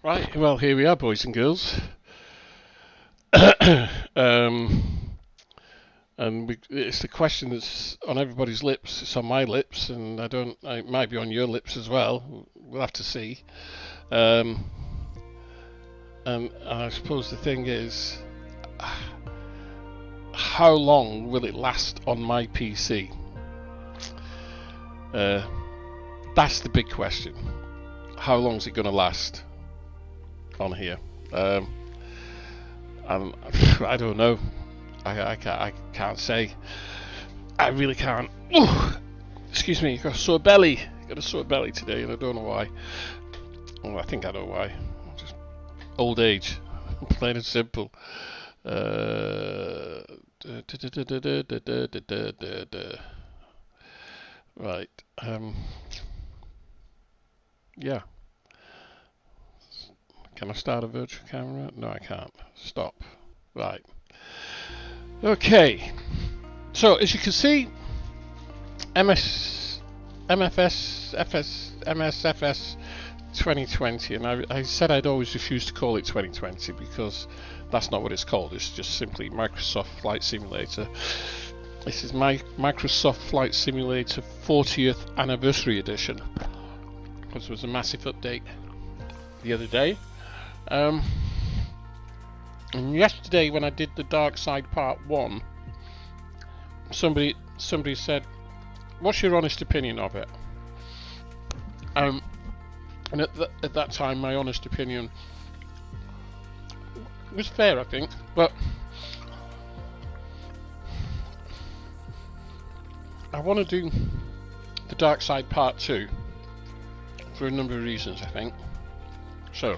Right, well, here we are, boys and girls. um, it's the question that's on everybody's lips. It's on my lips, and it might be on your lips as well. We'll have to see. Um, and I suppose the thing is, how long will it last on my PC? That's the big question. How long is it going to last on here? I don't know. I can't say. I really can't. Ooh, excuse me. Got a sore belly. Got a sore belly today, and I don't know why. Well, I think I know why. Just old age, plain and simple. Right. Yeah. Can I start a virtual camera? No, I can't. Stop. Right. Okay. So as you can see, MSFS 2020, and I said I'd always refuse to call it 2020 because that's not what it's called. It's just simply Microsoft Flight Simulator. This is my Microsoft Flight Simulator 40th Anniversary Edition. This was a massive update the other day. And yesterday when I did the Dark Side Part 1, somebody said, what's your honest opinion of it? And at that time my honest opinion was fair, I think, but I want to do the Dark Side Part 2 for a number of reasons, I think. So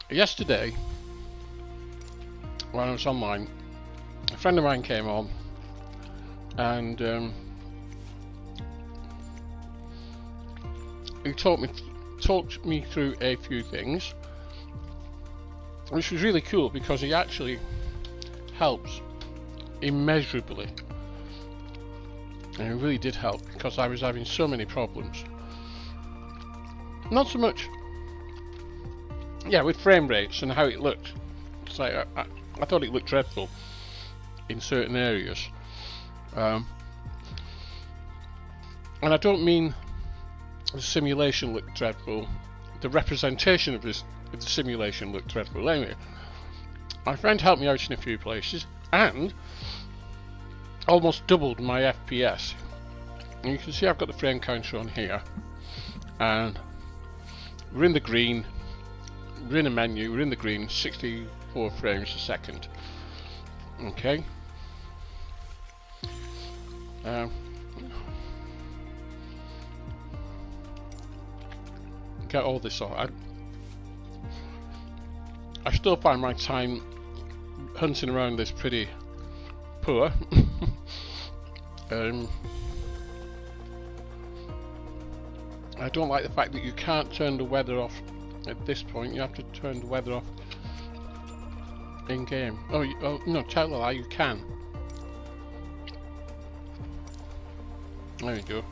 yesterday, when I was online, a friend of mine came on and he talked me through a few things, which was really cool because he actually helps immeasurably, and it really did help because I was having so many problems. Not so much, with frame rates and how it looked. It's like I thought it looked dreadful in certain areas, and I don't mean the simulation looked dreadful. The representation of the simulation looked dreadful. Anyway, my friend helped me out in a few places and almost doubled my FPS. And you can see I've got the frame counter on here, and we're in the green. We're in a menu, we're in the green, 64 frames a second. Okay. Get all this on. I still find my time hunting around this pretty poor. I don't like the fact that you can't turn the weather off at this point. You have to turn the weather off in game. Oh no, tell a lie, you can. There you go.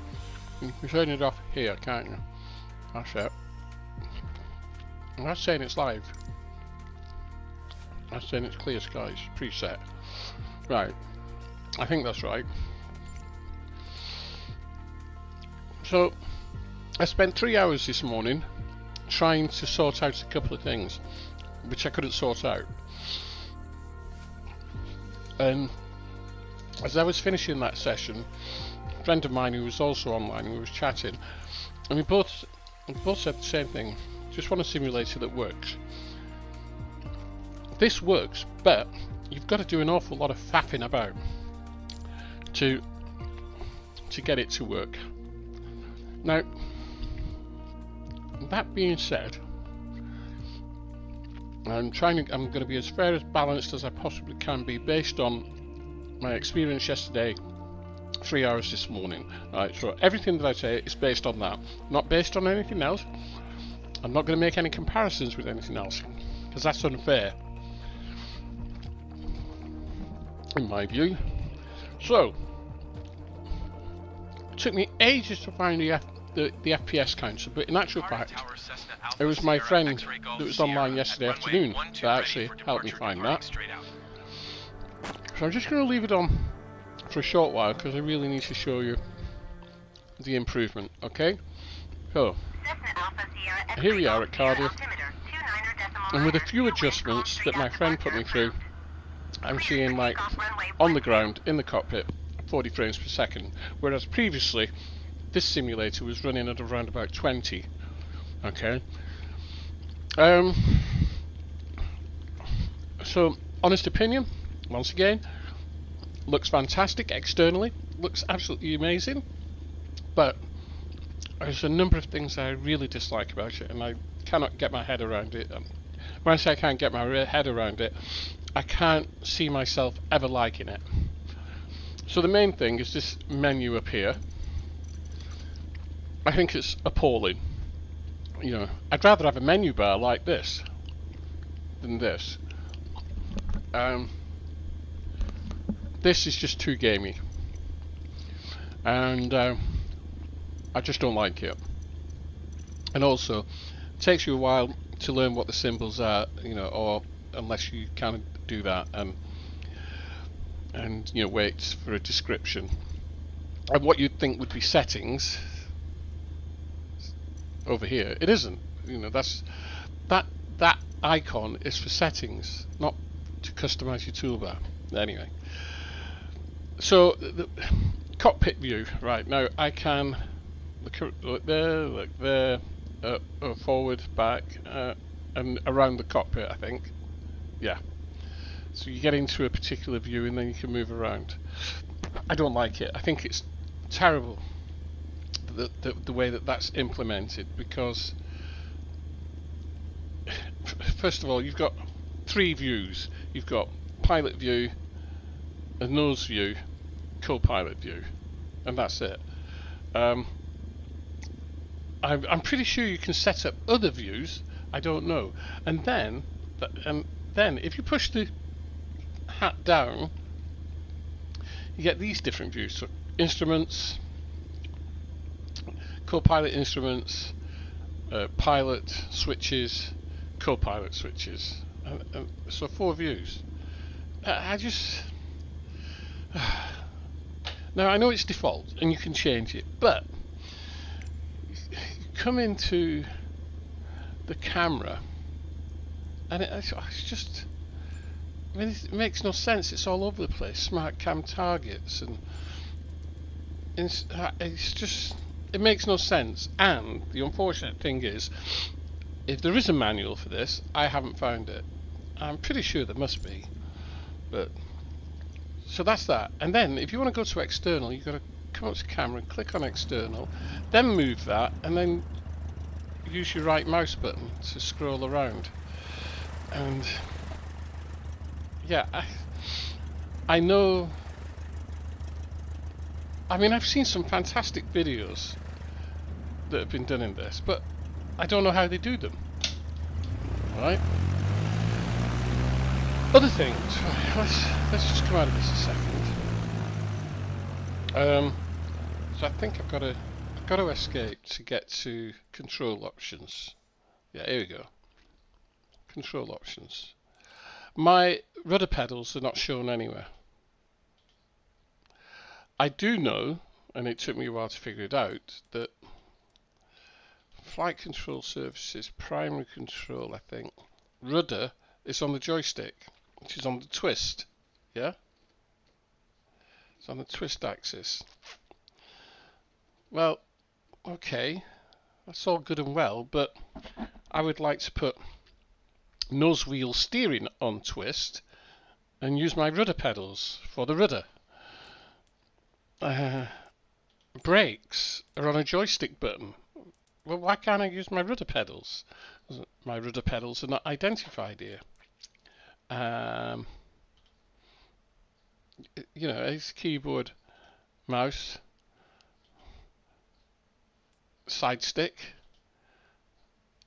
You can turn it off here, can't you? That's it. I'm not saying it's live. I'm saying it's clear skies preset. Right. I think that's right. So I spent 3 hours this morning trying to sort out a couple of things which I couldn't sort out. And as I was finishing that session, a friend of mine who was also online, we was chatting, and we both said the same thing. Just want a simulator that works. This works, but you've got to do an awful lot of faffing about to get it to work. Now, that being said, I'm going to be as fair as balanced as I possibly can be based on my experience yesterday, 3 hours this morning. Right, so everything that I say is based on that, not based on anything else. I'm not going to make any comparisons with anything else because that's unfair in my view. So it took me ages to find the the FPS counter, but in actual fact, it was my friend that was online yesterday afternoon that actually helped me find that. So I'm just going to leave it on for a short while because I really need to show you the improvement, okay? So, here we are at Cardiff, and with a few adjustments that my friend put me through, I'm seeing, like, on the ground, in the cockpit, 40 frames per second, whereas previously this simulator was running at around about 20. Okay. So, honest opinion, once again, looks fantastic externally, looks absolutely amazing, but there's a number of things I really dislike about it, and I cannot get my head around it. When I say I can't get my head around it, I can't see myself ever liking it. So the main thing is this menu up here. I think it's appalling. You know, I'd rather have a menu bar like this than this. This is just too gamey, and I just don't like it. And also, it takes you a while to learn what the symbols are, you know, or unless you kind of do that and you know, wait for a description. And what you'd think would be settings over here, it isn't. You know, that icon is for settings, not to customize your toolbar. Anyway, so the cockpit view, right now I can look there, forward, back, and around the cockpit, I think. Yeah. So you get into a particular view and then you can move around. I don't like it. I think it's terrible the way that that's implemented, because first of all, you've got three views. You've got pilot view, a nose view, co-pilot view, and that's it. I'm pretty sure you can set up other views. I don't know. And then if you push the hat down, you get these different views. So instruments, co-pilot instruments, pilot switches, co-pilot switches. So 4 views. I just now I know it's default and you can change it, but you come into the camera and it's just, I mean, it makes no sense. It's all over the place. Smart cam targets, and it's just, it makes no sense. And the unfortunate thing is, if there is a manual for this, I haven't found it. I'm pretty sure there must be, but so that's that. And then if you want to go to external, you've got to come up to camera, click on external, then move that, and then use your right mouse button to scroll around. And yeah, I know, I mean, I've seen some fantastic videos that have been done in this, but I don't know how they do them. Right? Other things. Let's just come out of this a second. So I think I've got to escape to get to control options. Yeah, here we go. Control options. My rudder pedals are not shown anywhere. I do know, and it took me a while to figure it out, that flight control surfaces, primary control, I think, rudder is on the joystick, which is on the twist. Yeah? It's on the twist axis. Well, okay, that's all good and well, but I would like to put nose wheel steering on twist and use my rudder pedals for the rudder. Brakes are on a joystick button. Well, why can't I use my rudder pedals? My rudder pedals are not identified here. You know, it's keyboard, mouse, side stick,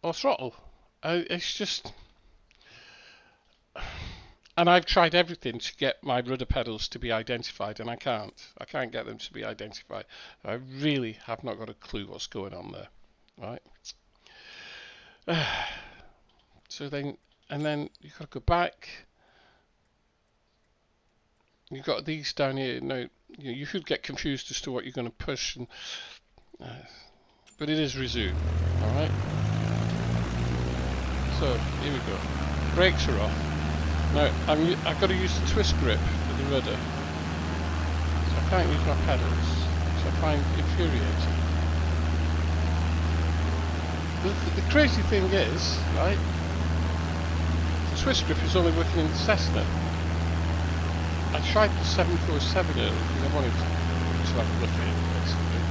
or throttle. It's just, And I've tried everything to get my rudder pedals to be identified, and I can't. I can't get them to be identified. I really have not got a clue what's going on there. Right. So then, and then you've got to go back. You've got these down here. Now, you should get confused as to what you're going to push, and but it is resume. All right. So here we go. Brakes are off. Now I've got to use the twist grip for the rudder, so I can't use my pedals, which I find infuriating. The crazy thing is, right? The twist grip is only working in the Cessna. I tried the 747 earlier because I wanted to have a look at it, basically.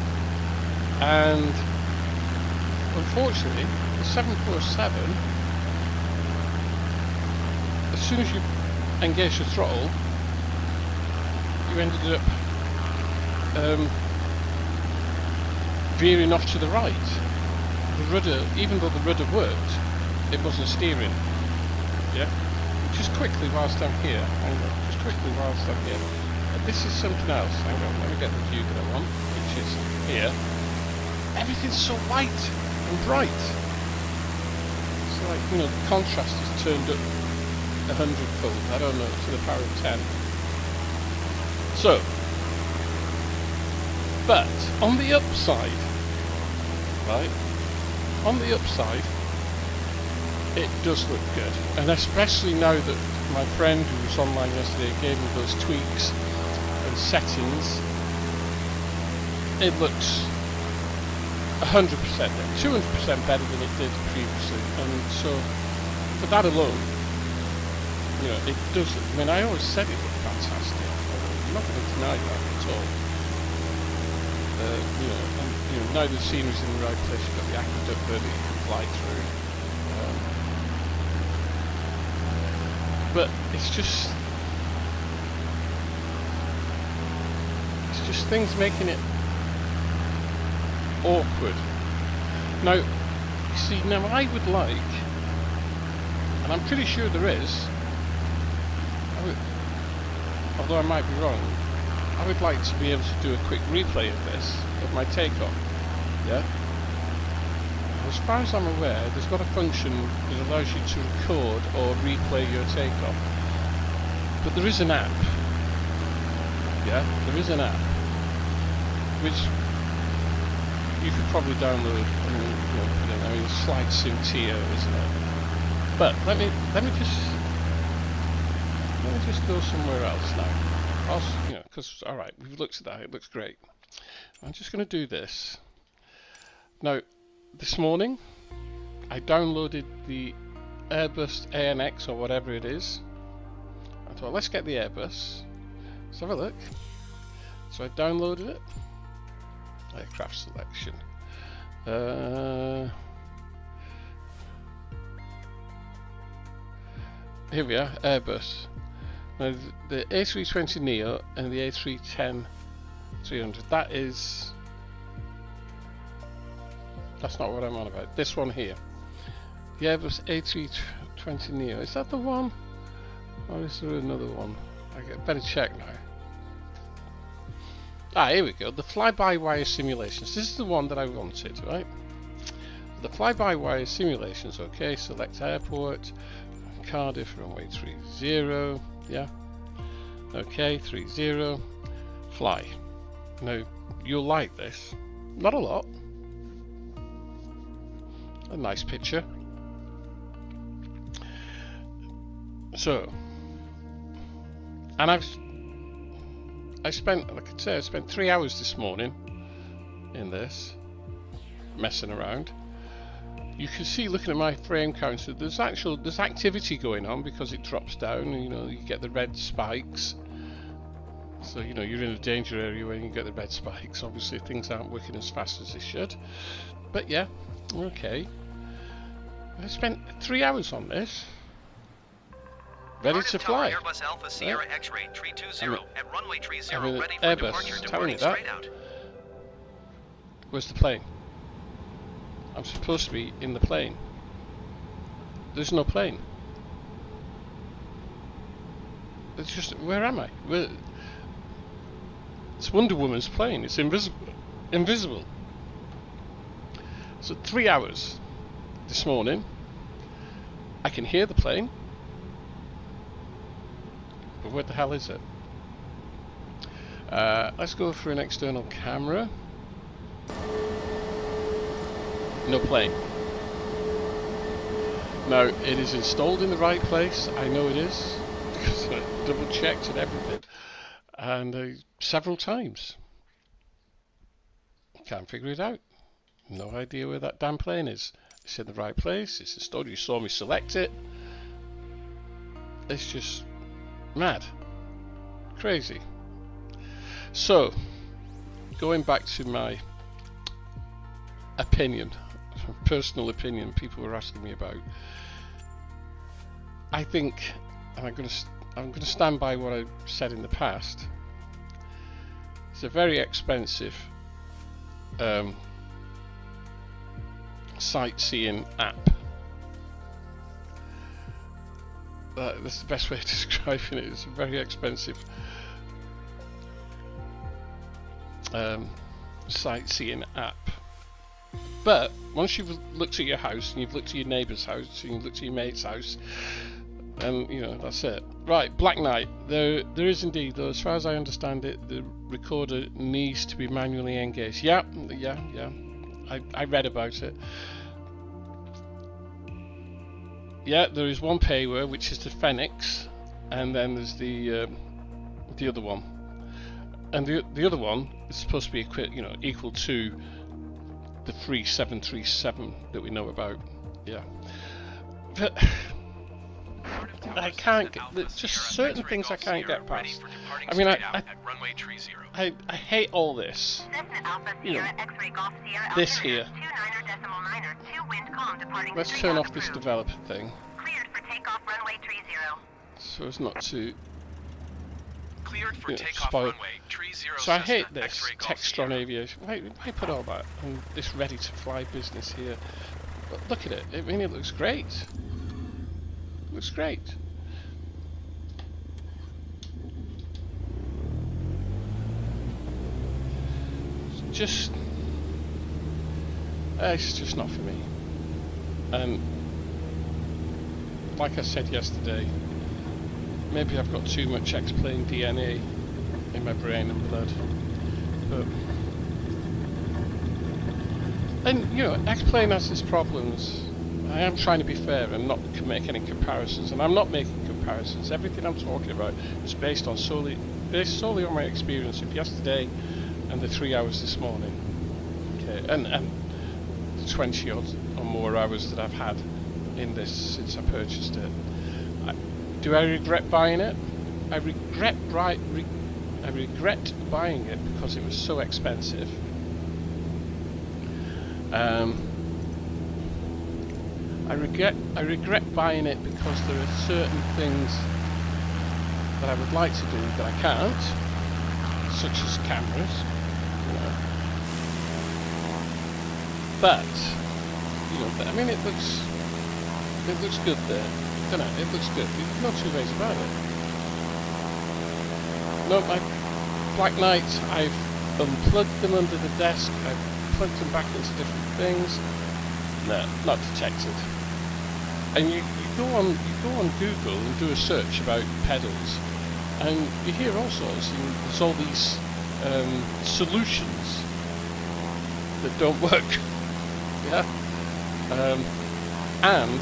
And unfortunately, the 747, as soon as you engage the throttle, you ended up veering off to the right. The rudder, even though the rudder worked, it wasn't steering. Yeah? Just quickly whilst I'm here, hang on, just quickly whilst I'm here. This is something else, hang on, let me get the view that I want, which is here. Everything's so white and bright. It's like, the contrast is turned up 100-fold, I don't know, to the power of 10. So, but on the upside, right, on the upside, it does look good, and especially now that my friend who was online yesterday gave me those tweaks and settings, it looks 100%, 200% better than it did previously, and so for that alone, it does. I mean, I always said it looked fantastic. I'm not going to deny that at all. And now the scenery's in the right place. You've got the aqueduct there that you can fly through. But it's just things making it awkward. Now, you see, I would like, and I'm pretty sure there is, although I might be wrong, I would like to be able to do a quick replay of this, of my takeoff. Yeah? As far as I'm aware, there's got a function that allows you to record or replay your takeoff. But there is an app. Yeah, there is an app which you could probably download. I mean, Slide Sim TO, isn't it? But let me just go somewhere else now. Because alright, we've looked at that. It looks great. I'm just going to do this now. This morning, I downloaded the Airbus ANX or whatever it is. I thought, let's get the Airbus. Let's have a look. So I downloaded it. Aircraft selection. Here we are, Airbus. Now the A320neo and the A310-300. That's not what I'm on about. This one here. The Airbus A320neo. Is that the one? Or is there another one? I better check now. Here we go. The fly-by-wire simulations. This is the one that I wanted, right? The fly-by-wire simulations. Okay, select airport. Cardiff, runway 30. Yeah. Okay, 30. Fly. Now, you'll like this. Not a lot. A nice picture. So, and I spent, like I say, I spent 3 hours this morning in this, messing around. You can see, looking at my frame counter, there's activity going on because it drops down. You get the red spikes. So you're in a danger area when you get the red spikes. Obviously, things aren't working as fast as they should. But yeah, okay. I spent 3 hours on this. Ready to fly. Airbus Alpha Sierra X-ray 320 at runway 30 ready for Airbus departure telling me departing that. straight out. Where's the plane? I'm supposed to be in the plane. There's no plane. It's just, where am I? It's Wonder Woman's plane. It's invisible. So 3 hours this morning. I can hear the plane, but where the hell is it? Let's go for an external camera. No plane. Now, it is installed in the right place. I know it is, because I double checked and everything, and several times. Can't figure it out. No idea where that damn plane is. It's in the right place. It's installed. You saw me select it. It's just mad. Crazy. So, going back to my opinion, personal opinion, people were asking me about. I think, and I'm going to stand by what I said in the past. It's a very expensive sightseeing app. That's the best way of describing it. It's a very expensive sightseeing app. But once you've looked at your house and you've looked at your neighbour's house and you've looked at your mate's house, and you know, that's it. Right, Black Knight. There is indeed, though, as far as I understand it, the recorder needs to be manually engaged. Yeah. I read about it. Yeah, there is one payware, which is the Phoenix, and then there's the other one, and the other one is supposed to be equal to the free 737 that we know about. Yeah, but I can't get. There's just certain things I can't get past. I mean, I hate all this. You know, this here. Let's turn off this developer thing. Cleared for takeoff runway 30. So as not to Cleared for takeoff spoil. runway 30. So I hate this Textron Aviation. Why put all that and this ready to fly business here? But look at it. I mean, it looks great. It looks great. It's just not for me. And like I said yesterday, maybe I've got too much X-Plane DNA in my brain and blood. And you know, X-Plane has its problems. I am trying to be fair and not make any comparisons, and I'm not making comparisons. Everything I'm talking about is based solely on my experience of yesterday and the 3 hours this morning. Okay, and 20 odd or more hours that I've had in this since I purchased it. Do I regret buying it? I regret buying it because it was so expensive. I regret buying it because there are certain things that I would like to do that I can't, such as cameras. You know. But you know, I mean, it looks good there. Don't know, it looks good. There's no two ways about it. No, my Black Knight, I've unplugged them under the desk. I've plugged them back into different things. No, not detected. And you go on Google and do a search about pedals, and you hear all sorts. And there's all these solutions that don't work. Yeah. And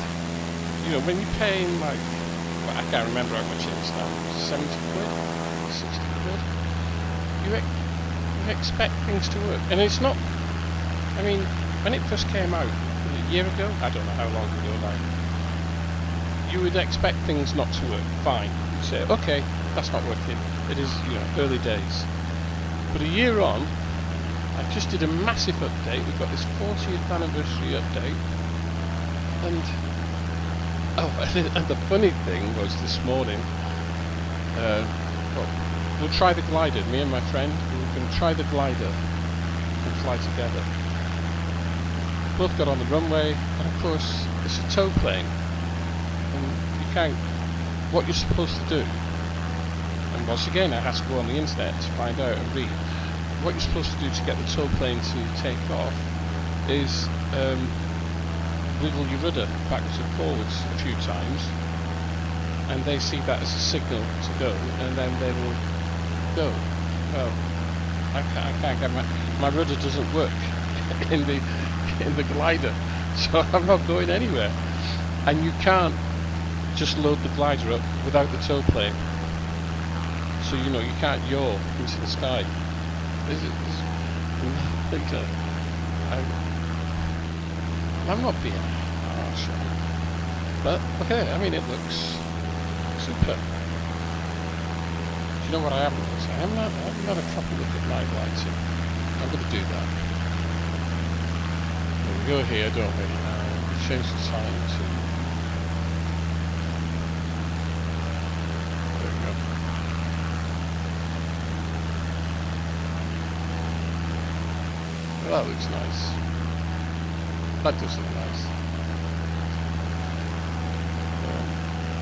you know, when you're paying like, well, I can't remember how much it is now, 70 quid, 60 quid, you expect things to work. And it's not, I mean, when it first came out, a year ago, I don't know how long ago now, you would expect things not to work. Fine. You'd say, okay, that's not working. It is, you know, early days. But a year on, I just did a massive update. We've got this 40th anniversary update. And the funny thing was this morning, we'll try the glider, me and my friend, we were going to try the glider and fly together. Both got on the runway, and of course it's a tow plane, and you can't, what you're supposed to do And once again, I had to go on the internet to find out and read. What you're supposed to do to get the tow plane to take off is wiggle your rudder backwards and forwards a few times, and they see that as a signal to go, and then they will go. Well, I can't get my rudder doesn't work in the glider, so I'm not going anywhere. And you can't just load the glider up without the tow plane, so you know you can't yaw into the sky. I'm not being harsh, but okay. I mean, it looks super. Do you know what I haven't done? I haven't had a proper look at night lighting. I'm going to do that. We go here, don't we? We change the time to. There we go. Well, that looks nice. That does look nice.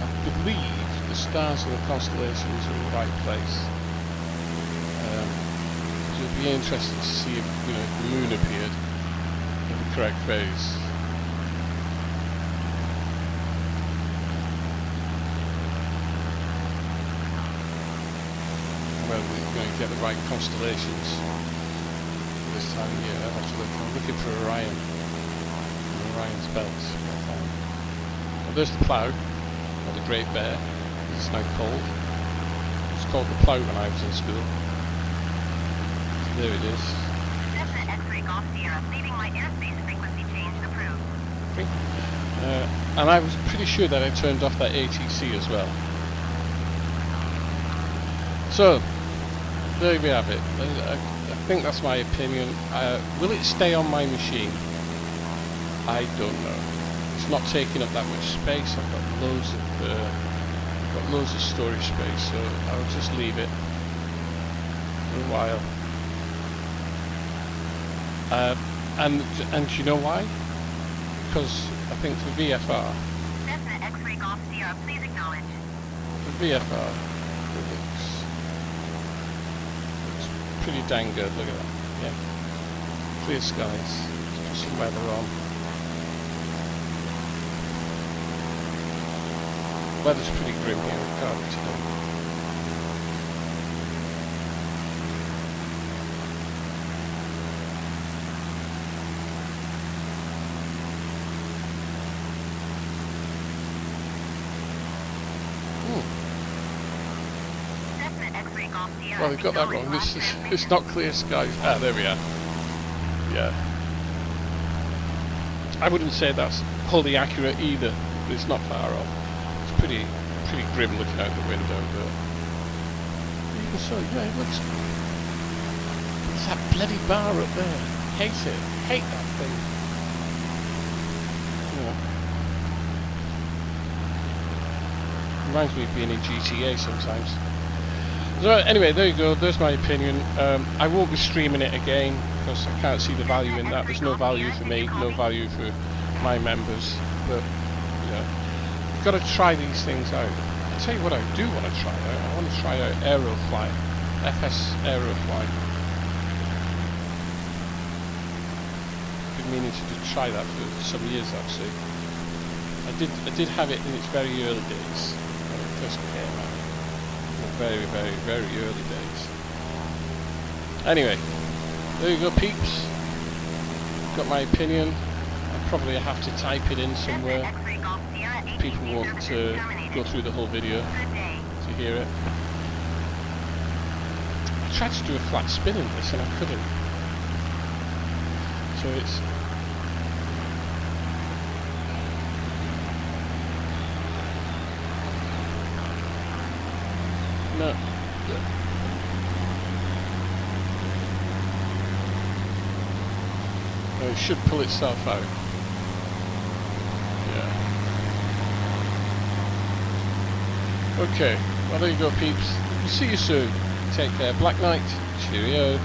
I believe the stars and the constellations are in the right place. So it'd be interesting to see if the moon appeared in the correct phase. Well, we're going to get the right constellations this time of year. I'll have to look. I'm looking for Orion. Orion's belt. Well, there's the plough, or the Great Bear, as it's now called. It was called the plough when I was in school. So there it is. Definite X-ray Golf Sierra, leaving my airspace frequency change approved. And I was pretty sure that I turned off that ATC as well. So, there we have it. I think that's my opinion. Will it stay on my machine? I don't know. It's not taking up that much space. I've got loads of storage space, so I'll just leave it for a while. And do you know why? Because I think for VFR. Definite X-ray Golf Sierra, please acknowledge. For VFR, it looks pretty dang good. Look at that. Yeah. Clear skies. Let's put some weather on. Weather's pretty grim here in Cardiff today. Well, they've got that wrong. It's not clear skies. Ah, there we are. Yeah. I wouldn't say that's wholly accurate either, but it's not far off. It's pretty grim looking out the window, but even so, yeah, it looks good. It's that bloody bar up there. Hate it. Hate that thing. Yeah. Reminds me of being in GTA sometimes. So anyway, there you go. There's my opinion. I won't be streaming it again because I can't see the value in that. There's no value for me, no value for my members. But you've got to try these things out. I'll tell you what I do want to try out. I want to try out Aerofly, FS Aerofly. Been meaning to try that for some years actually. I did have it in its very early days when it first came out. Very, very, very early days. Anyway, there you go, peeps. Got my opinion. I'll probably have to type it in somewhere. People won't go through the whole video to hear it. I tried to do a flat spin in this and I couldn't. So it's... No. Oh, it should pull itself out. Yeah. Okay. Well, there you go, peeps. See you soon. Take care. Black Knight. Cheerio.